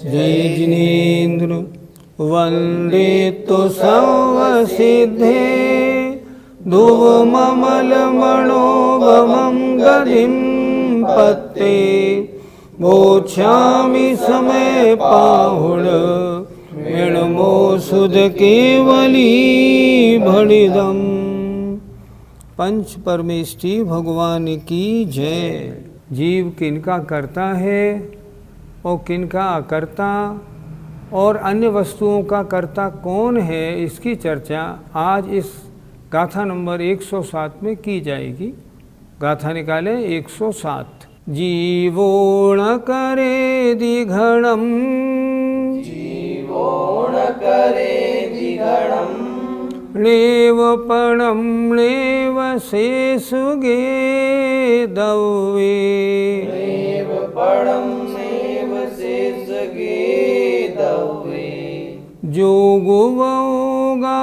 जय जिनेन्द्र वन्दे तु सर्वसिद्धे ध्रुवममलमणोभवं गतिं पत्ते मोक्षामि समय पाहुण मेणमो सुध केवली भणिदम। पंच परमेष्टि भगवान की जय। जीव किनका करता है और किनका अकर्ता और अन्य वस्तुओं का कर्ता कौन है, इसकी चर्चा आज इस गाथा नंबर 107 में की जाएगी। गाथा निकाले 107। जीवो न करे दिघणम, जीवो न करे दिघणम, नेवपणम नेव शेषुगे दवे, नेवपणम नेव शेषुगे दवे, जोगुवोगा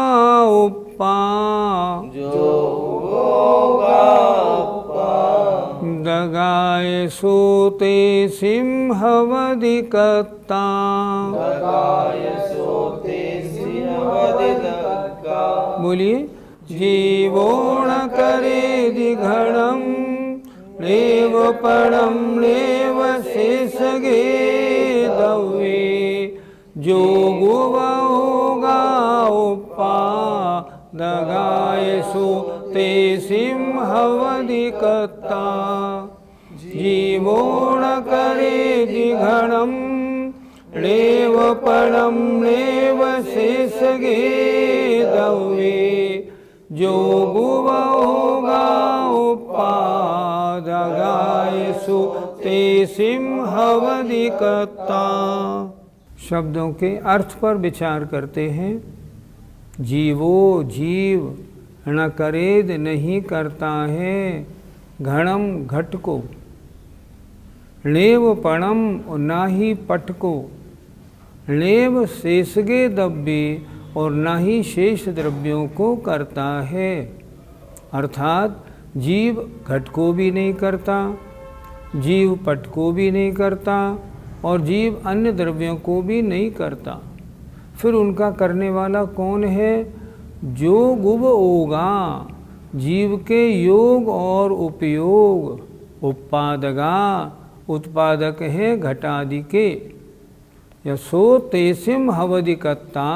उपा, जोगोगा उपा, दगाय सोते सिंहवदिकत्ता, दगाय सोते सिंहवदिकत्ता। बोलिए। जीवो न करे दिघणम नेवपणम नेव शेषगे दवे, जोगुवोगा उपा, दगाय सोते सिंहवदिकत्ता। जीवो न करे दिघणम नेवपणम नेव शेषगे दवे, जोगुवोगा उपा, दगाय सोते सिंहवदिकत्ता। शब्दों के अर्थ पर विचार करते हैं। जीवो जीव न करेद नहीं करता है घणम घट को, नेव पणम ना ही पट को, नेव शेषगे दब्बे और ना ही शेष द्रव्यों को करता है। अर्थात जीव घट को भी नहीं करता, जीव पट को भी नहीं करता और जीव अन्य द्रव्यों को भी नहीं करता। फिर उनका करने वाला कौन है? जो गुव ओगा, जीव के योग और उपयोग, उपादगा उत्पादक है घटादि के, या सो तेसिम हवदिकत्ता,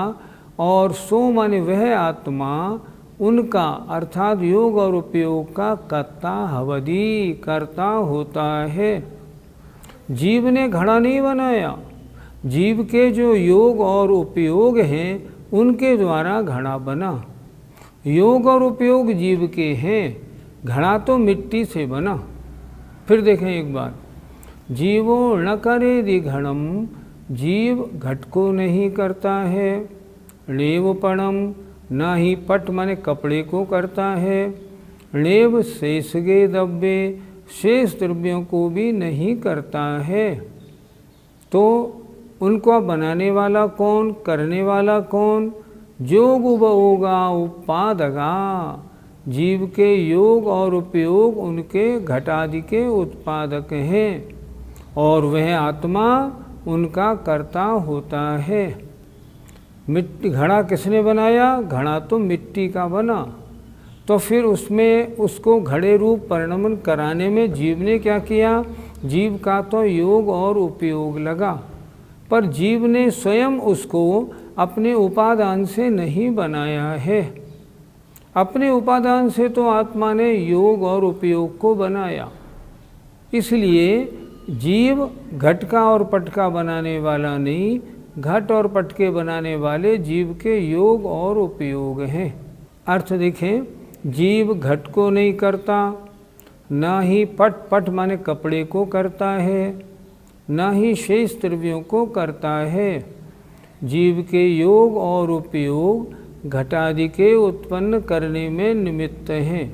और सो माने वह आत्मा उनका अर्थात योग और उपयोग का कर्ता हवदी करता होता है। जीव ने घड़ा नहीं बनाया, जीव के जो योग और उपयोग हैं उनके द्वारा घड़ा बना। योग और उपयोग जीव के हैं, घड़ा तो मिट्टी से बना। फिर देखें एक बार, जीवो न करे दिघणम, जीव घट को नहीं करता है, नेवपणम ना ही पट माने कपड़े को करता है, नेव शेषगे दब्बे शेष द्रव्यों को भी नहीं करता है। तो उनको बनाने वाला कौन, करने वाला कौन? जो गुबोगा उपादगा, जीव के योग और उपयोग उनके घटादि के उत्पादक हैं और वह आत्मा उनका कर्ता होता है। मिट्टी घड़ा किसने बनाया? घड़ा तो मिट्टी का बना। तो फिर उसमें उसको घड़े रूप परिणमन कराने में जीव ने क्या किया? जीव का तो योग और उपयोग लगा, पर जीव ने स्वयं उसको अपने उपादान से नहीं बनाया है। अपने उपादान से तो आत्मा ने योग और उपयोग को बनाया। इसलिए जीव घट का और पट का बनाने वाला नहीं, घट और पट के बनाने वाले जीव के योग और उपयोग हैं। अर्थ देखें, जीव घट को नहीं करता, ना ही पट माने कपड़े को करता है, ना ही शेष द्रव्यों को करता है। जीव के योग और उपयोग घटादि के उत्पन्न करने में निमित्त हैं।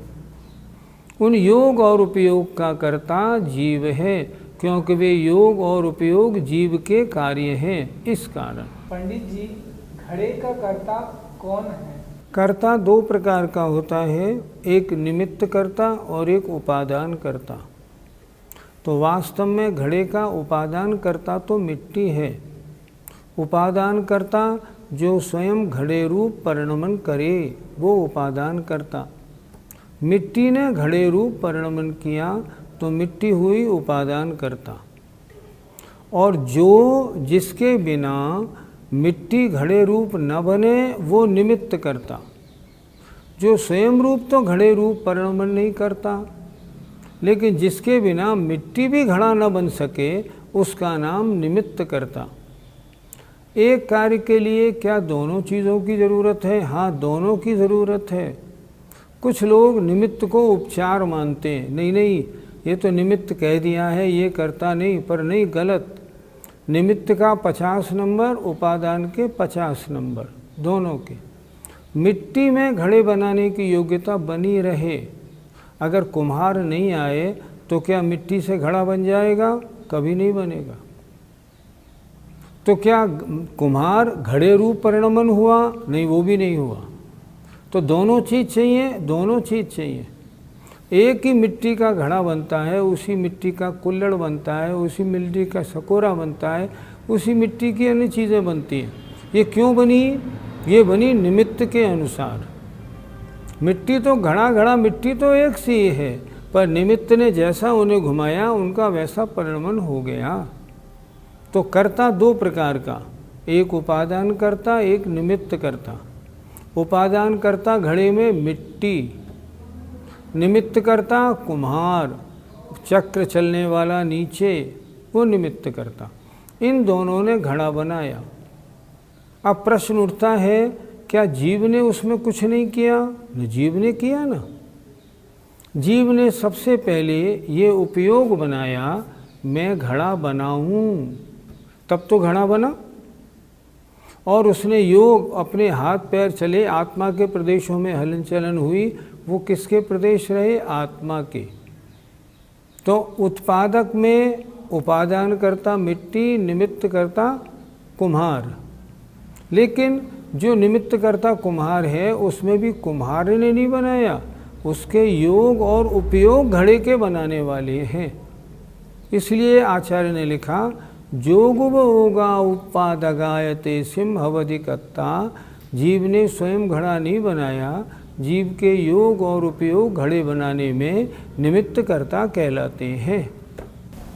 उन योग और उपयोग का कर्ता जीव है, क्योंकि वे योग और उपयोग जीव के कार्य हैं। इस कारण पंडित जी, घड़े का कर्ता कौन है? कर्ता दो प्रकार का होता है, एक निमित्त कर्ता और एक उपादान कर्ता। तो वास्तव में घड़े का उपादान कर्ता तो मिट्टी है, उपादान करता जो स्वयं घड़े रूप परिणमन करे वो उपादान करता। मिट्टी ने घड़े रूप परिणमन किया तो मिट्टी हुई उपादान करता, और जो जिसके बिना मिट्टी घड़े रूप न बने वो निमित्त करता। जो स्वयं रूप तो घड़े रूप परिणमन नहीं करता, लेकिन जिसके बिना मिट्टी भी घड़ा न बन सके उसका नाम निमित्त करता। एक कार्य के लिए क्या दोनों चीज़ों की ज़रूरत है? हाँ, दोनों की ज़रूरत है। कुछ लोग निमित्त को उपचार मानते हैं, नहीं नहीं ये तो निमित्त कह दिया है, ये करता नहीं, पर नहीं, गलत। निमित्त का 50 नंबर, उपादान के 50 नंबर, दोनों के। मिट्टी में घड़े बनाने की योग्यता बनी रहे। अगर कुम्हार नहीं आए तो क्या मिट्टी से घड़ा बन जाएगा? कभी नहीं बनेगा। तो क्या कुम्हार घड़े रूप परिणमन हुआ? नहीं, वो भी नहीं हुआ। तो दोनों चीज़ चाहिए, दोनों चीज़ चाहिए। एक ही मिट्टी का घड़ा बनता है, उसी मिट्टी का कुल्हड़ बनता है, उसी मिट्टी का सकोरा बनता है, उसी मिट्टी की अन्य चीज़ें बनती हैं। ये क्यों बनी? ये बनी निमित्त के अनुसार। मिट्टी तो घड़ा मिट्टी तो एक सी है, पर निमित्त ने जैसा उन्हें घुमाया उनका वैसा परिणमन हो गया। तो कर्ता दो प्रकार का, एक उपादान करता, एक निमित्त करता। उपादान करता घड़े में मिट्टी, निमित्त करता कुम्हार, चक्र चलने वाला नीचे, वो निमित्त करता। इन दोनों ने घड़ा बनाया। अब प्रश्न उठता है, क्या जीव ने उसमें कुछ नहीं किया? न, जीव ने किया ना। जीव ने सबसे पहले ये उपयोग बनाया, मैं घड़ा बनाऊं, तब तो घड़ा बना। और उसने योग, अपने हाथ पैर चले, आत्मा के प्रदेशों में हलन चलन हुई, वो किसके प्रदेश रहे? आत्मा के। तो उत्पादक में उपादान करता मिट्टी, निमित्त करता कुम्हार। लेकिन जो निमित्त करता कुम्हार है उसमें भी कुम्हार ने नहीं बनाया, उसके योग और उपयोग घड़े के बनाने वाले हैं। इसलिए आचार्य ने लिखा, जोगुवोगा उपादगायते सिंहवधिकत्ता। जीव ने स्वयं घड़ा नहीं बनाया, जीव के योग और उपयोग घड़े बनाने में निमित्त करता कहलाते हैं।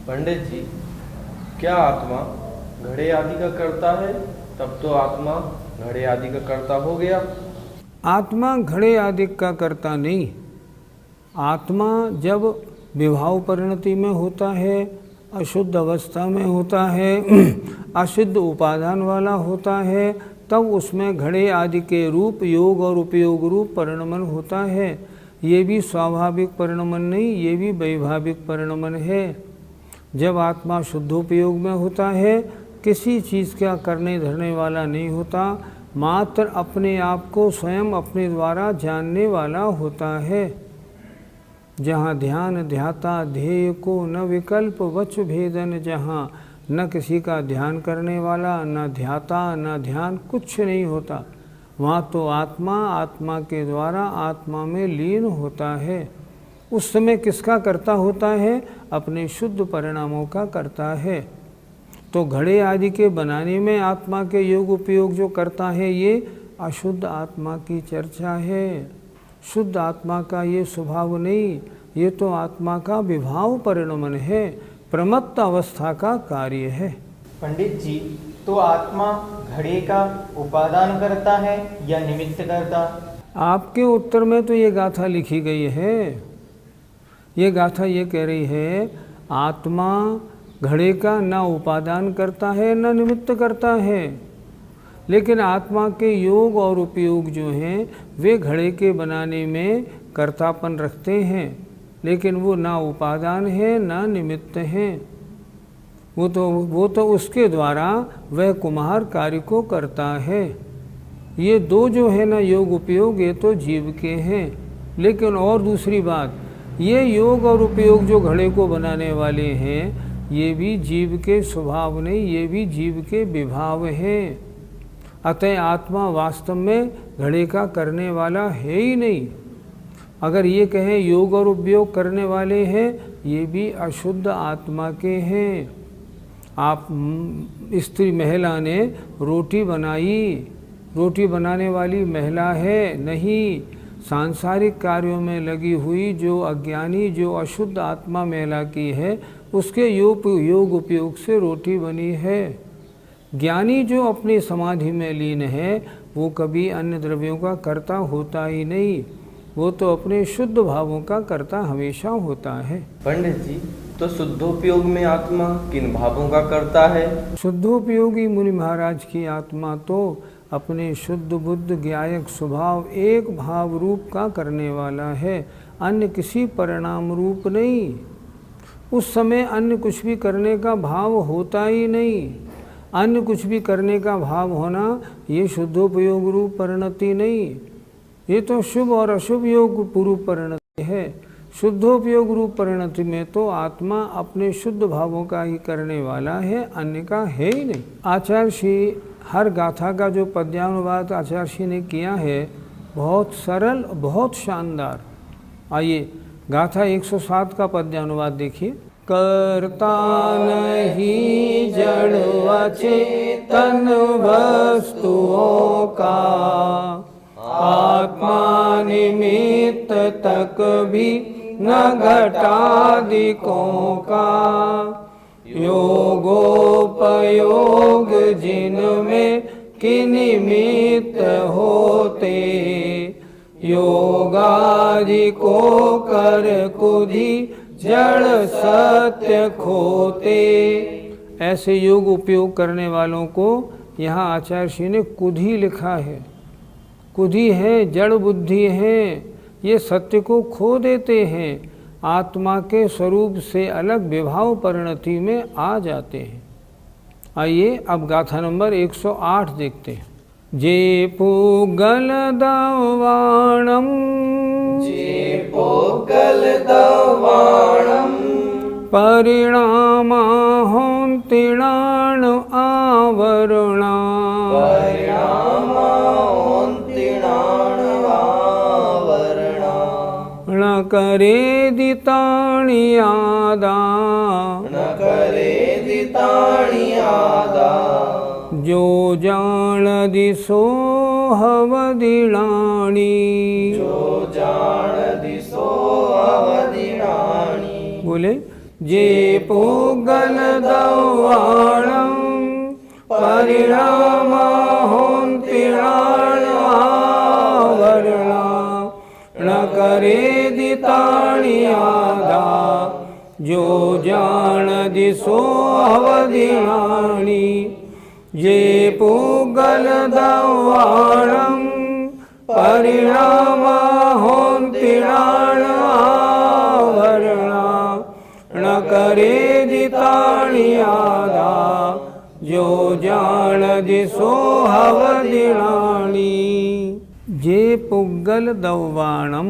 पंडित जी, क्या आत्मा घड़े आदि का करता है? तब तो आत्मा घड़े आदि का कर्ता हो गया। आत्मा घड़े आदि का कर्ता नहीं। आत्मा जब विभाव परिणति में होता है, अशुद्ध अवस्था में होता है, अशुद्ध उपादान वाला होता है, तब उसमें घड़े आदि के रूप, योग और उपयोग रूप परिणमन होता है। ये भी स्वाभाविक परिणमन नहीं, ये भी वैभाविक परिणमन है। जब आत्मा शुद्धोपयोग में होता है, किसी चीज़ का करने धरने वाला नहीं होता, मात्र अपने आप को स्वयं अपने द्वारा जानने वाला होता है। जहाँ ध्यान ध्याता ध्येय को न विकल्प वच भेदन, जहाँ न किसी का ध्यान करने वाला, न ध्याता, न ध्यान, कुछ नहीं होता, वहाँ तो आत्मा आत्मा के द्वारा आत्मा में लीन होता है। उस समय किसका करता होता है? अपने शुद्ध परिणामों का करता है। तो घड़े आदि के बनाने में आत्मा के योग उपयोग जो करता है, ये अशुद्ध आत्मा की चर्चा है। शुद्ध आत्मा का ये स्वभाव नहीं, ये तो आत्मा का विभाव परिणमन है, प्रमत्त अवस्था का कार्य है। पंडित जी, तो आत्मा घड़े का उपादान करता है या निमित्त करता? आपके उत्तर में तो ये गाथा लिखी गई है। ये गाथा ये कह रही है, आत्मा घड़े का न उपादान करता है न निमित्त करता है, लेकिन आत्मा के योग और उपयोग जो हैं वे घड़े के बनाने में कर्तापन रखते हैं, लेकिन वो ना उपादान है ना निमित्त हैं। वो तो उसके द्वारा वह कुम्हार कार्य को करता है। ये दो जो है ना योग उपयोग, ये तो जीव के हैं। लेकिन और दूसरी बात, ये योग और उपयोग जो घड़े को बनाने वाले हैं, ये भी जीव के स्वभाव नहीं, ये भी जीव के विभाव हैं। अतः आत्मा वास्तव में घड़े का करने वाला है ही नहीं। अगर ये कहें योग और उपयोग करने वाले हैं, ये भी अशुद्ध आत्मा के हैं। आप स्त्री महिला ने रोटी बनाई, रोटी बनाने वाली महिला है नहीं, सांसारिक कार्यों में लगी हुई जो अज्ञानी, जो अशुद्ध आत्मा महिला की है, उसके योग उपयोग से रोटी बनी है। ज्ञानी जो अपनी समाधि में लीन है वो कभी अन्य द्रव्यों का कर्ता होता ही नहीं, वो तो अपने शुद्ध भावों का कर्ता हमेशा होता है। पंडित जी, तो शुद्धोपयोग में आत्मा किन भावों का कर्ता है? शुद्धोपयोगी मुनि महाराज की आत्मा तो अपने शुद्ध बुद्ध ज्ञायक स्वभाव एक भाव रूप का करने वाला है, अन्य किसी परिणाम रूप नहीं। उस समय अन्य कुछ भी करने का भाव होता ही नहीं। अन्य कुछ भी करने का भाव होना ये शुद्धोपयोग रूप परिणति नहीं, ये तो शुभ और अशुभ योग पूर्व परिणति है। शुद्धोपयोग रूप परिणति में तो आत्मा अपने शुद्ध भावों का ही करने वाला है, अन्य का है ही नहीं। आचार्य श्री हर गाथा का जो पद्यानुवाद आचार्य श्री ने किया है बहुत सरल, बहुत शानदार। आइए गाथा 107 का पद्यानुवाद देखिए। कर्ता नहीं जड़ अचेतन वस्तुओं का, आत्मा निमित्त तक भी न घटादिकों का। योगोपयोग जिनमें किनिमित्त होते, योगादि को कर कुधि जड़ सत्य खोते। ऐसे योग उपयोग करने वालों को यहाँ आचार्य श्री ने कुधि लिखा है। कुधि है, जड़ बुद्धि है, ये सत्य को खो देते हैं, आत्मा के स्वरूप से अलग विभाव परिणति में आ जाते हैं। आइए अब गाथा नंबर 108 देखते हैं। जे पुगल दवाणम, जे पोकल दवाणम, परिणामा होन्तिणान आवरणा, परिणामा होन्तिणान आवरणा। न करे दिताणि आदा, न करे दिताणि आदा। जो जान दिसो हवदिणाणि, जो जान दिसो अवदिणाणि। बोले जे पुगल दवाणम, परिणामा होन्तिणान आवरणा। न करे दिताणि आदा, जो जान दिसो अवदिणाणि। जे पुगल दवाणम, परिणामा होन्तिणान आवरणा। न करे दिताणि आदा, जो जान दिसो हवदिणाणि। जे पुद्गल दवाणम,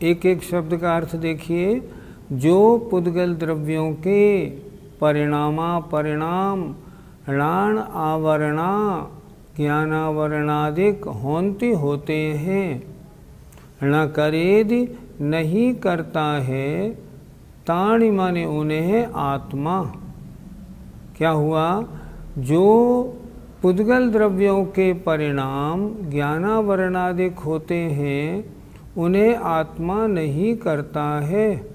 एक एक शब्द का अर्थ देखिए। जो पुद्गल द्रव्यों के परिणामा परिणाम, णाण आवरणा ज्ञानावरणादिक होन्ति होते हैं। न करेदि नहीं करता है, ताणि माने उन्हें आत्मा। क्या हुआ? जो पुद्गल द्रव्यों के परिणाम ज्ञानावरणादिक होते हैं उन्हें आत्मा नहीं करता है।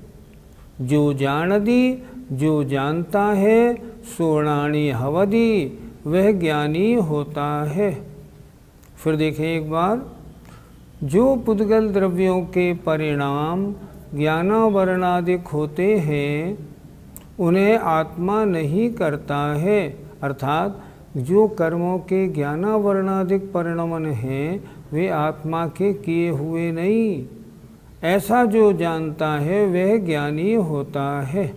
जो जानदी, जो जानता है, सोणाणी हवदी, वह ज्ञानी होता है। फिर देखें एक बार। जो पुद्गल द्रव्यों के परिणाम ज्ञानावरणादिक होते हैं उन्हें आत्मा नहीं करता है, अर्थात जो कर्मों के ज्ञानावरणादिक परिणमन हैं वे आत्मा के किए हुए नहीं। ऐसा जो जानता है वह ज्ञानी होता है।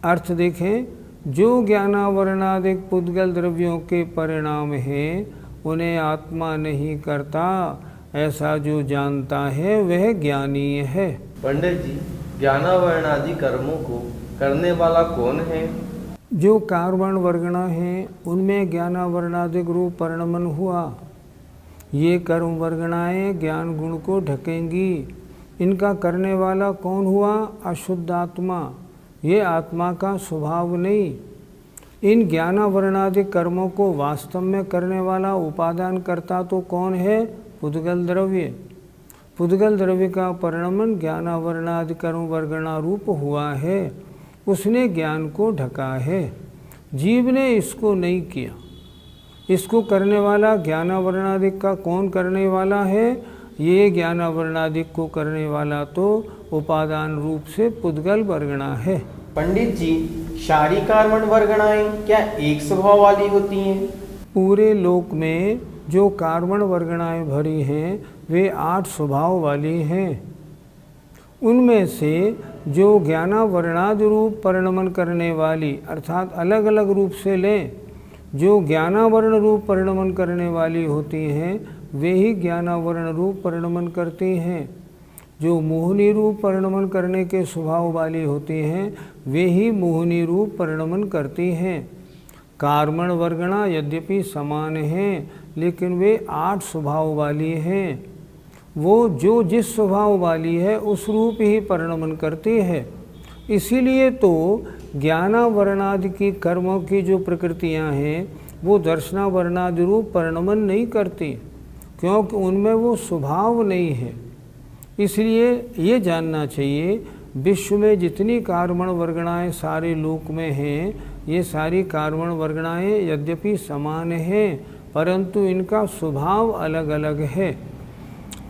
अर्थ देखें। जो ज्ञानावरणादिक पुद्गल द्रव्यों के परिणाम हैं उन्हें आत्मा नहीं करता, ऐसा जो जानता है वह ज्ञानी है। पंडित जी, ज्ञानावरणादि कर्मों को करने वाला कौन है? जो कार्वर्ण वर्गणा हैं उनमें ज्ञानावरणादिक रूप परिणमन हुआ। ये कर्म वर्गणाएँ ज्ञान गुण को ढकेंगी। इनका करने वाला कौन हुआ? अशुद्ध आत्मा। ये आत्मा का स्वभाव नहीं। इन ज्ञानावरणादि कर्मों को वास्तव में करने वाला उपादान करता तो कौन है? पुद्गल द्रव्य। पुद्गल द्रव्य का परिणमन ज्ञानावरणादि कर्म वर्गणा रूप हुआ है, उसने ज्ञान को ढका है, जीव ने इसको नहीं किया। इसको करने वाला ज्ञानावरणादिक का कौन करने वाला है? ये ज्ञानावरणादिक को करने वाला तो उपादान रूप से पुद्गल वर्गणा है। पंडित जी, सारी कार्बन वर्गणाएं क्या एक स्वभाव वाली होती हैं? पूरे लोक में जो कार्बन वर्गणाएं भरी हैं वे 8 स्वभाव वाली हैं। उनमें से जो ज्ञानावरणादि रूप परिणमन करने वाली, अर्थात अलग अलग रूप से लें, जो ज्ञानावरण रूप परिणमन करने वाली होती हैं वे ही ज्ञानावरण रूप परिणमन करती हैं। जो मोहिनी रूप परिणमन करने के स्वभाव वाली होती हैं वे ही मोहिनी रूप परिणमन करती हैं। कार्बन वर्गणा यद्यपि समान हैं लेकिन वे 8 स्वभाव वाली हैं। वो जो जिस स्वभाव वाली है उस रूप ही परिणमन करती है। इसीलिए तो ज्ञानावरणादि की कर्मों की जो प्रकृतियां हैं वो दर्शनावरणादि रूप परिणमन नहीं करती, क्योंकि उनमें वो स्वभाव नहीं है। इसलिए ये जानना चाहिए विश्व में जितनी कार्बन वर्गणाएं सारे लोक में हैं, ये सारी कार्बन वर्गणाएं यद्यपि समान हैं परंतु इनका स्वभाव अलग अलग है।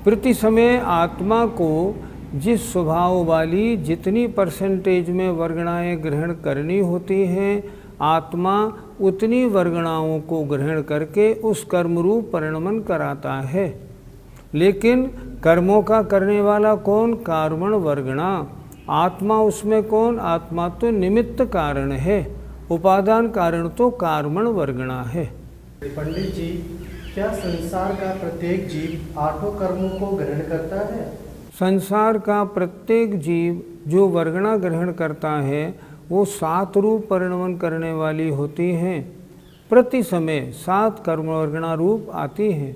प्रति समय आत्मा को जिस स्वभाव वाली जितनी परसेंटेज में वर्गणाएं ग्रहण करनी होती हैं, आत्मा उतनी वर्गणाओं को ग्रहण करके उस कर्मरूप परिणमन कराता है। लेकिन कर्मों का करने वाला कौन? कार्बन वर्गणा। आत्मा उसमें कौन? आत्मा तो निमित्त कारण है, उपादान कारण तो कार्बन वर्गणा है। पंडित जी, क्या संसार का प्रत्येक जीव 8 कर्मों को ग्रहण करता है? संसार का प्रत्येक जीव जो वर्गणा ग्रहण करता है वो 7 रूप परिणमन करने वाली होती हैं। प्रति समय 7 कर्म वर्गणा रूप आती हैं।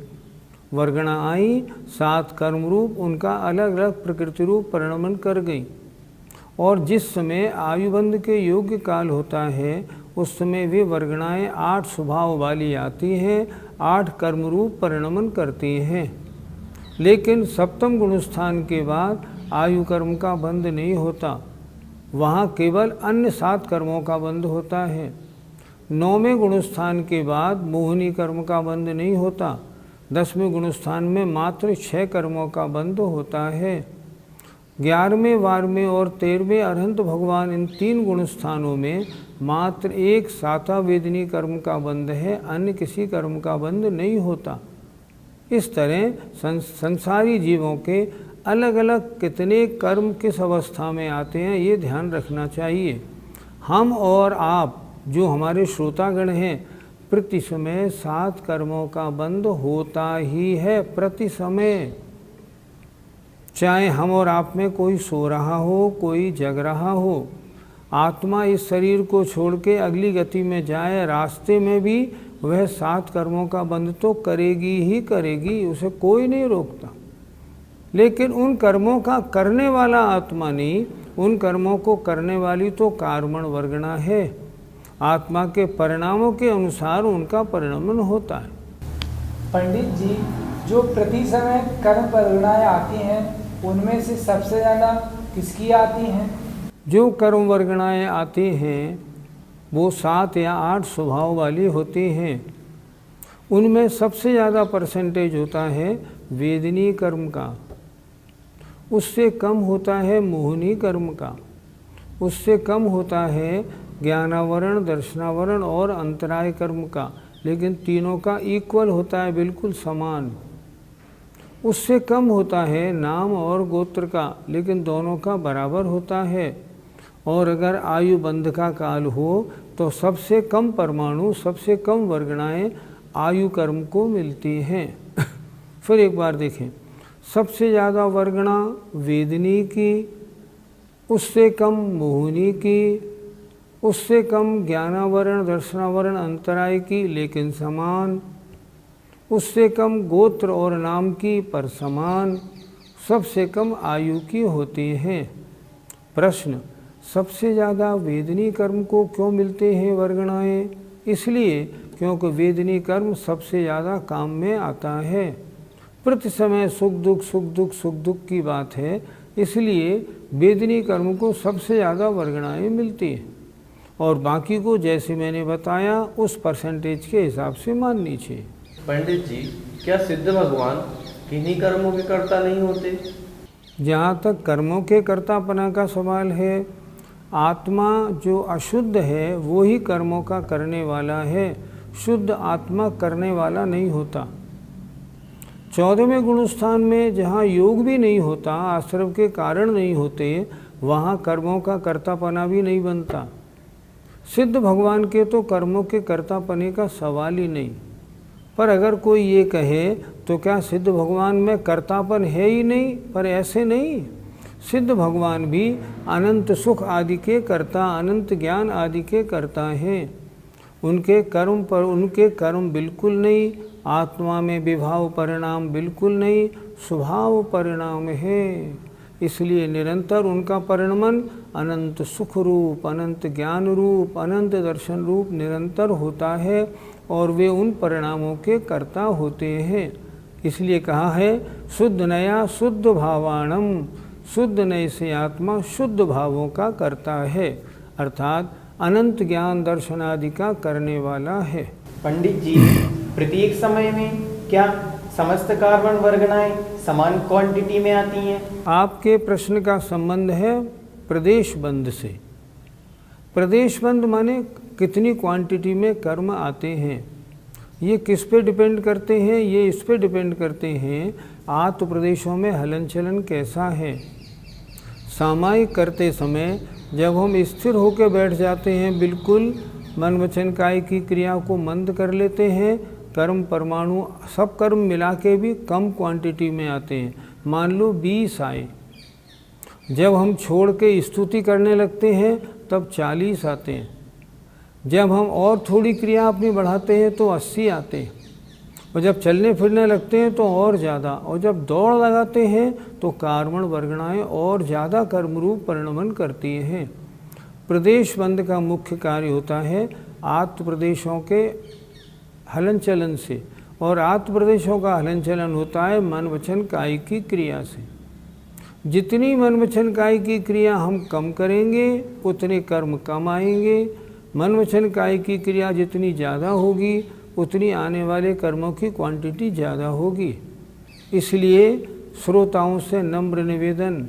वर्गणा आई, 7 कर्म रूप उनका अलग अलग प्रकृति रूप परिणमन कर गई। और जिस समय आयुबंध के योग्य काल होता है उस समय वे वर्गणाएं 8 स्वभाव वाली आती हैं, 8 कर्म रूप परिणमन करती हैं। लेकिन सप्तम गुणस्थान के बाद आयु कर्म का बंध नहीं होता, वहाँ केवल अन्य 7 कर्मों का बंध होता है। 9वें गुणस्थान के बाद मोहिनी कर्म का बंध नहीं होता। 10वें गुणस्थान में मात्र 6 कर्मों का बंध होता है। 11वें, 12वें और 13वें अरहंत भगवान इन 3 गुणस्थानों में मात्र एक साता वेदनी कर्म का बंध है, अन्य किसी कर्म का बंध नहीं होता। इस तरह संसारी जीवों के अलग अलग कितने कर्म किस अवस्था में आते हैं ये ध्यान रखना चाहिए। हम और आप जो हमारे श्रोतागण हैं प्रति समय 7 कर्मों का बंध होता ही है। प्रति समय, चाहे हम और आप में कोई सो रहा हो, कोई जग रहा हो, आत्मा इस शरीर को छोड़ के अगली गति में जाए, रास्ते में भी वह 7 कर्मों का बंध तो करेगी ही करेगी, उसे कोई नहीं रोकता। लेकिन उन कर्मों का करने वाला आत्मा नहीं, उन कर्मों को करने वाली तो कार्बन वर्गणा है। आत्मा के परिणामों के अनुसार उनका परिणमन होता है। पंडित जी, जो प्रति समय कर्म वर्गणाएं आती हैं उनमें से सबसे ज़्यादा किसकी आती हैं? जो कर्म वर्गणाएं आती हैं वो 7 या 8 स्वभाव वाली होती हैं। उनमें सबसे ज़्यादा परसेंटेज होता है वेदनी कर्म का, उससे कम होता है मोहिनी कर्म का, उससे कम होता है ज्ञानावरण, दर्शनावरण और अंतराय कर्म का, लेकिन तीनों का इक्वल होता है, बिल्कुल समान। उससे कम होता है नाम और गोत्र का, लेकिन दोनों का बराबर होता है। और अगर आयु बंध का काल हो तो सबसे कम परमाणु, सबसे कम वर्गणाएं आयु कर्म को मिलती हैं। फिर एक बार देखें, सबसे ज़्यादा वर्गणा वेदनी की, उससे कम मोहिनी की, उससे कम ज्ञानावरण, दर्शनावरण, अंतराय की, लेकिन समान, उससे कम गोत्र और नाम की पर समान, सबसे कम आयु की होती हैं। प्रश्न, सबसे ज़्यादा वेदनी कर्म को क्यों मिलते हैं वर्गणाएँ? इसलिए क्योंकि वेदनी कर्म सबसे ज़्यादा काम में आता है। प्रति समय सुख दुख सुख दुख सुख दुख की बात है, इसलिए वेदनी कर्म को सबसे ज़्यादा वर्गणाएँ मिलती हैं और बाकी को जैसे मैंने बताया उस परसेंटेज के हिसाब से माननी चाहिए। पंडित जी, क्या सिद्ध भगवान किन्हीं कर्मों के कर्ता नहीं होते? जहाँ तक कर्मों के कर्तापना का सवाल है, आत्मा जो अशुद्ध है वो ही कर्मों का करने वाला है, शुद्ध आत्मा करने वाला नहीं होता। 14वें गुणस्थान में जहाँ योग भी नहीं होता, आश्रम के कारण नहीं होते, वहाँ कर्मों का कर्तापना भी नहीं बनता। सिद्ध भगवान के तो कर्मों के कर्तापने का सवाल ही नहीं। पर अगर कोई ये कहे तो क्या सिद्ध भगवान में कर्तापन है ही नहीं? पर ऐसे नहीं, सिद्ध भगवान भी अनंत सुख आदि के कर्ता, अनंत ज्ञान आदि के कर्ता हैं। उनके कर्म बिल्कुल नहीं, आत्मा में विभाव परिणाम बिल्कुल नहीं, स्वभाव परिणाम है। इसलिए निरंतर उनका परिणमन अनंत सुख रूप, अनंत ज्ञान रूप, अनंत दर्शन रूप निरंतर होता है और वे उन परिणामों के कर्ता होते हैं। इसलिए कहा है शुद्ध नया शुद्ध भावाणम, शुद्ध नय से आत्मा शुद्ध भावों का करता है, अर्थात अनंत ज्ञान दर्शन आदि का करने वाला है। पंडित जी, प्रत्येक समय में क्या समस्त कार्बन वर्गणाएं समान क्वांटिटी में आती हैं? आपके प्रश्न का संबंध है प्रदेश बंध से। प्रदेश बंध माने कितनी क्वांटिटी में कर्म आते हैं, ये किस पे डिपेंड करते हैं? ये इस पे डिपेंड करते हैं आत्म प्रदेशों में हलन चलन कैसा है। सामायिक करते समय जब हम स्थिर होकर बैठ जाते हैं, बिल्कुल मन वचन काय की क्रिया को मंद कर लेते हैं, कर्म परमाणु सब कर्म मिला के भी कम क्वांटिटी में आते हैं। मान लो 20 आए, जब हम छोड़ के स्तुति करने लगते हैं तब 40 आते हैं, जब हम और थोड़ी क्रिया अपनी बढ़ाते हैं तो 80 आते हैं, और जब चलने फिरने लगते हैं तो और ज़्यादा, और जब दौड़ लगाते हैं तो कार्बन वर्गणाएँ और ज़्यादा कर्मरूप परिणमन करती हैं। प्रदेश बंध का मुख्य कार्य होता है आत्म प्रदेशों के हलन चलन से, और आत्म प्रदेशों का हलन चलन होता है मन वचन काय की क्रिया से। जितनी मन वचन काय की क्रिया हम कम करेंगे उतने कर्म कम आएंगे, मन वचन काय की क्रिया जितनी ज़्यादा होगी उतनी आने वाले कर्मों की क्वांटिटी ज़्यादा होगी। इसलिए श्रोताओं से नम्र निवेदन,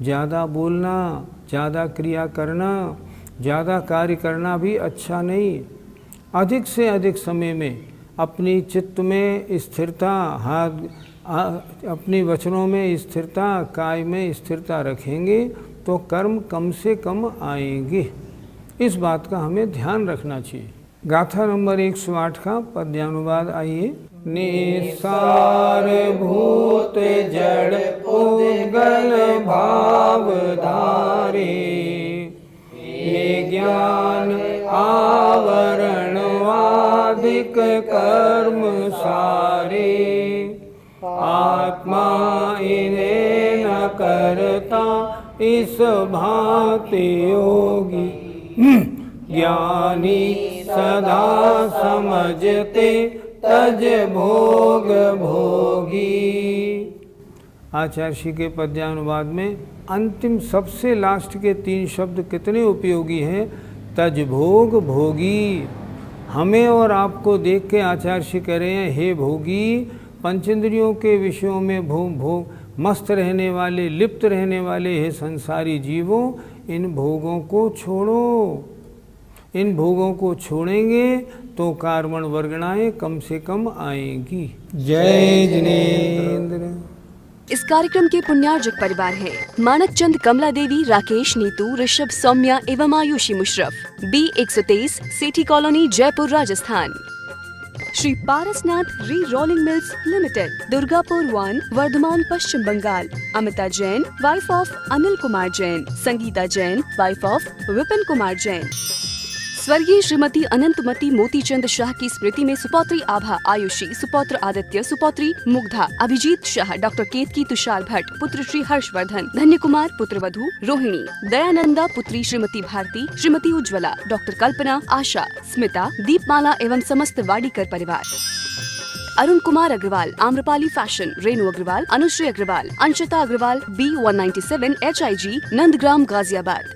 ज़्यादा बोलना, ज़्यादा क्रिया करना, ज़्यादा कार्य करना भी अच्छा नहीं। अधिक से अधिक समय में अपनी चित्त में स्थिरता, अपनी वचनों में स्थिरता, काय में स्थिरता रखेंगे तो कर्म कम से कम आएंगे। इस बात का हमें ध्यान रखना चाहिए। गाथा नंबर 108 का पद्यानुवाद आइए। निसार भूत जड़ उद्गल भाव धारे, ये ज्ञान आवरण वादिक कर्म सारे, आत्मा इन्हें न करता इस भांति योगी, ज्ञानी सदा समझते तज भोग भोगी। आचार्य श्री के पद्यानुवाद में अंतिम सबसे लास्ट के 3 शब्द कितने उपयोगी हैं? तज भोग भोगी। हमें और आपको देख के आचार्य श्री कह रहे हैं, हे भोगी, पंचेंद्रियों के विषयों में भोग मस्त रहने वाले, लिप्त रहने वाले हे संसारी जीवों, इन भोगों को छोड़ो। इन भोगों को छोड़ेंगे तो कार्बन वर्गणाएं कम से कम आएंगी। जय जिनेंद्र। इस कार्यक्रम के पुण्यार्जक परिवार है मानक चंद, कमला देवी, राकेश, नीतू, ऋषभ, सौम्या एवं Ayushi Musharraf, B123, Sethi colony, Jaipur, Rajasthan. Shri Parasnath re rolling mills limited, Durgapur 1, Bardhaman, Paschim Bangal. Amita Jain, wife of Anil Kumar Jain. Sangeeta Jain, wife of Vipin Kumar Jain. स्वर्गीय श्रीमती अनंतमती मोतीचंद शाह की स्मृति में सुपौत्री आभा आयुषी, सुपौत्र आदित्य, सुपौत्री मुग्धा, अभिजीत शाह, डॉक्टर केतकी तुषार भट्ट, पुत्र श्री हर्षवर्धन, धन्य कुमार पुत्रवधू रोहिणी, दयानंदा पुत्री श्रीमती भारती, श्रीमती उज्ज्वला, डॉक्टर कल्पना, आशा, स्मिता, दीपमाला एवं समस्त वाडीकर परिवार। Arun Kumar Agarwal, Amrapali fashion, Renu Agarwal, Anushree Agarwal, Anshita Agarwal, B197 HIG, Nandgram Ghaziabad.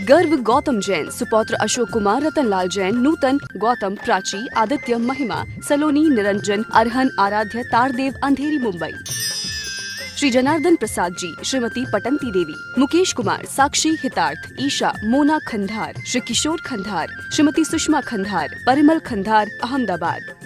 Garv Gautam Jain, सुपौत्र Ashok Kumar, Ratanlal Jain, नूतन, गौतम, प्राची, आदित्य, महिमा, सलोनी, निरंजन, अरहन, आराध्य, तारदेव, अंधेरी, मुंबई। श्री जनार्दन प्रसाद जी, श्रीमती पटंती देवी, मुकेश कुमार, साक्षी, हितार्थ, ईशा, मोना खंधार, श्री किशोर खंधार, श्रीमती सुषमा खंधार, परिमल खंधार, अहमदाबाद।